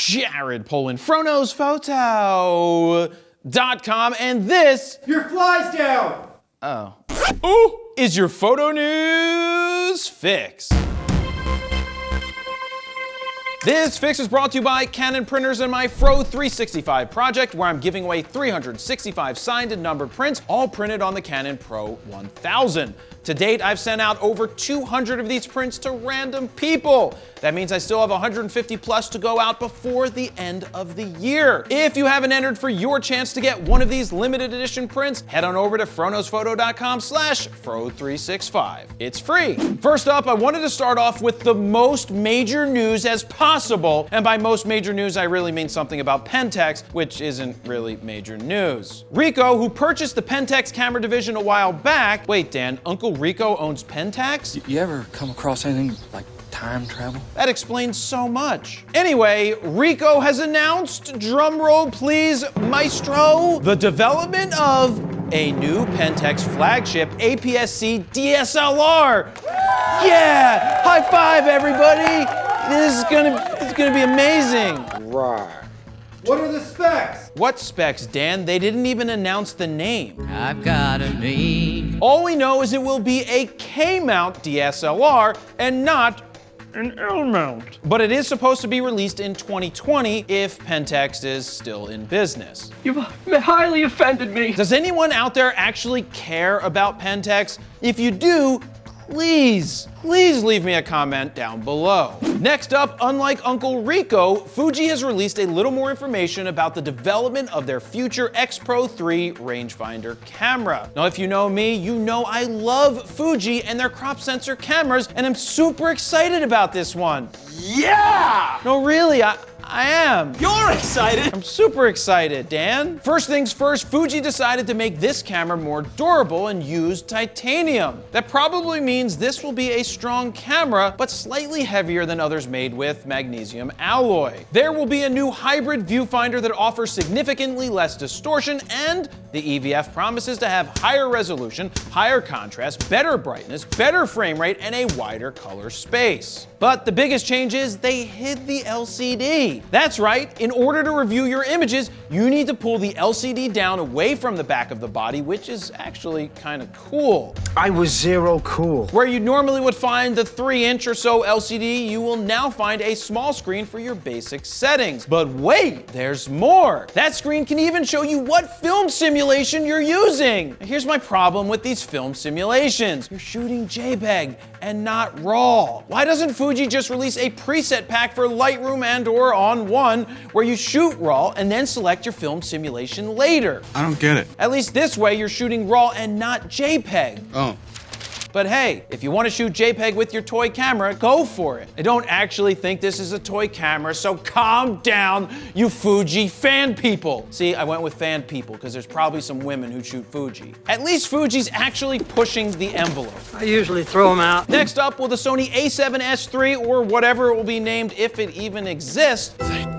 Jared Polin, FroKnowsPhoto.com, and this... Your fly's down! Oh. Ooh, is your photo news fix. This fix is brought to you by Canon Printers and my Fro 365 project, where I'm giving away 365 signed and numbered prints, all printed on the Canon Pro 1000. To date, I've sent out over 200 of these prints to random people. That means I still have 150 plus to go out before the end of the year. If you haven't entered for your chance to get one of these limited edition prints, head on over to FroKnowsPhoto.com/Fro365. It's free. First up, I wanted to start off with the most major news as possible. And by most major news, I really mean something about Pentax, which isn't really major news. Rico, who purchased the Pentax camera division a while back. Wait, Dan, Uncle Rico owns Pentax? You ever come across anything like time travel? That explains so much. Anyway, Rico has announced, drumroll please, maestro, the development of a new Pentax flagship APS-C DSLR. Yeah, high five everybody. This is gonna be amazing. Right. What are the specs? What specs, Dan? They didn't even announce the name. I've got a name. All we know is it will be a K-mount DSLR and not an L-mount. But it is supposed to be released in 2020 if Pentax is still in business. You've highly offended me. Does anyone out there actually care about Pentax? If you do, please leave me a comment down below. Next up, unlike Uncle Rico, Fuji has released a little more information about the development of their future XPro 3 rangefinder camera. Now, if you know me, you know I love Fuji and their crop sensor cameras, and I'm super excited about this one. Yeah! No, really, I am. You're excited! I'm super excited, Dan. First things first, Fuji decided to make this camera more durable and use titanium. That probably means this will be a strong camera, but slightly heavier than others made with magnesium alloy. There will be a new hybrid viewfinder that offers significantly less distortion, and the EVF promises to have higher resolution, higher contrast, better brightness, better frame rate, and a wider color space. But the biggest change is they hid the LCD. That's right, in order to review your images, you need to pull the LCD down away from the back of the body, which is actually kind of cool. I was zero cool. Where you normally would find the 3-inch or so LCD, you will now find a small screen for your basic settings. But wait, there's more. That screen can even show you what film simulation you're using. Here's my problem with these film simulations. You're shooting JPEG and not RAW. Why doesn't Fuji just release a preset pack for Lightroom and/or On1 where you shoot RAW and then select your film simulation later? I don't get it. At least this way you're shooting RAW and not JPEG. Oh. But hey, if you want to shoot JPEG with your toy camera, go for it. I don't actually think this is a toy camera, so calm down, you Fuji fan people. See, I went with fan people because there's probably some women who shoot Fuji. At least Fuji's actually pushing the envelope. I usually throw them out. Next up, will the Sony a7S III, or whatever it will be named if it even exists,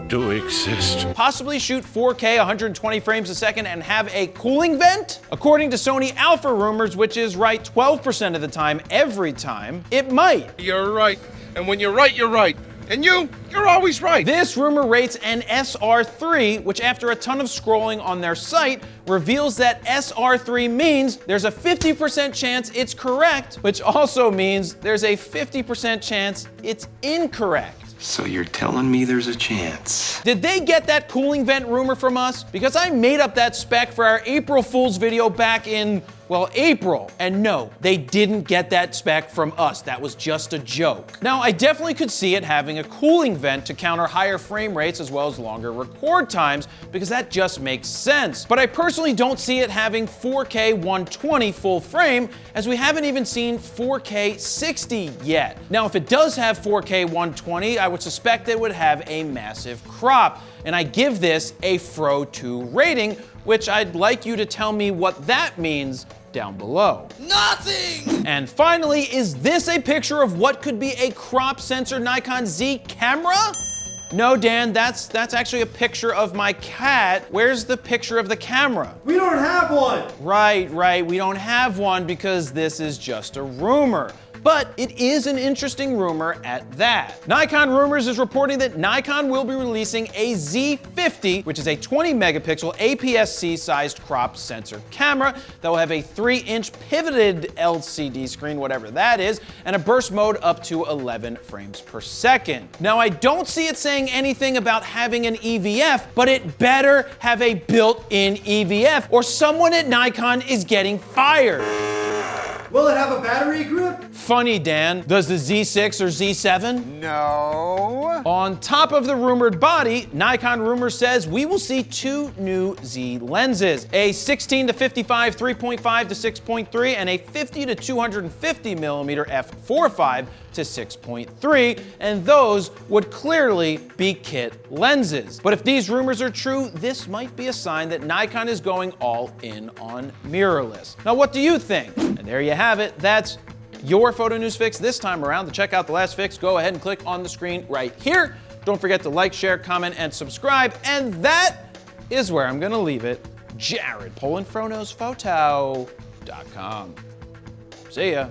Do exist. possibly shoot 4K 120 frames a second and have a cooling vent? According to Sony Alpha Rumors, which is right 12% of the time, every time, it might. You're right. And when you're right, you're right. And you're always right. This rumor rates an SR3, which after a ton of scrolling on their site, reveals that SR3 means there's a 50% chance it's correct, which also means there's a 50% chance it's incorrect. So you're telling me there's a chance? Did they get that cooling vent rumor from us? Because I made up that spec for our April Fool's video back in, well, April. And no, they didn't get that spec from us. That was just a joke. Now, I definitely could see it having a cooling vent to counter higher frame rates as well as longer record times, because that just makes sense. But I personally don't see it having 4K 120 full frame, as we haven't even seen 4K 60 yet. Now, if it does have 4K 120, I would suspect it would have a massive crop. And I give this a Fro 2 rating, which I'd like you to tell me what that means down below. Nothing! And finally, is this a picture of what could be a crop sensor Nikon Z Camera? No, Dan, that's actually a picture of my cat. Where's the picture of the camera? We don't have one! Right, we don't have one because this is just a rumor. but it is an interesting rumor at that. Nikon Rumors is reporting that Nikon will be releasing a Z50, which is a 20 megapixel APS-C sized crop sensor camera that will have a 3-inch pivoted LCD screen, whatever that is, and a burst mode up to 11 frames per second. Now, I don't see it saying anything about having an EVF, but it better have a built-in EVF or someone at Nikon is getting fired. Will it have a battery grip? Funny, Dan. Does the Z6 or Z7? No. On top of the rumored body, Nikon Rumors says we will see 2 new Z lenses, a 16 to 55 3.5 to 6.3 and a 50 to 250 millimeter f4.5 to 6.3, and those would clearly be kit lenses. But if these rumors are true, this might be a sign that Nikon is going all in on mirrorless. Now, what do you think? And there you have it. That's your photo news fix this time around. To check out the last fix, go ahead and click on the screen right here. Don't forget to like, share, comment, and subscribe. And that is where I'm gonna leave it. Jared, Polin, FroKnowsPhoto.com. See ya.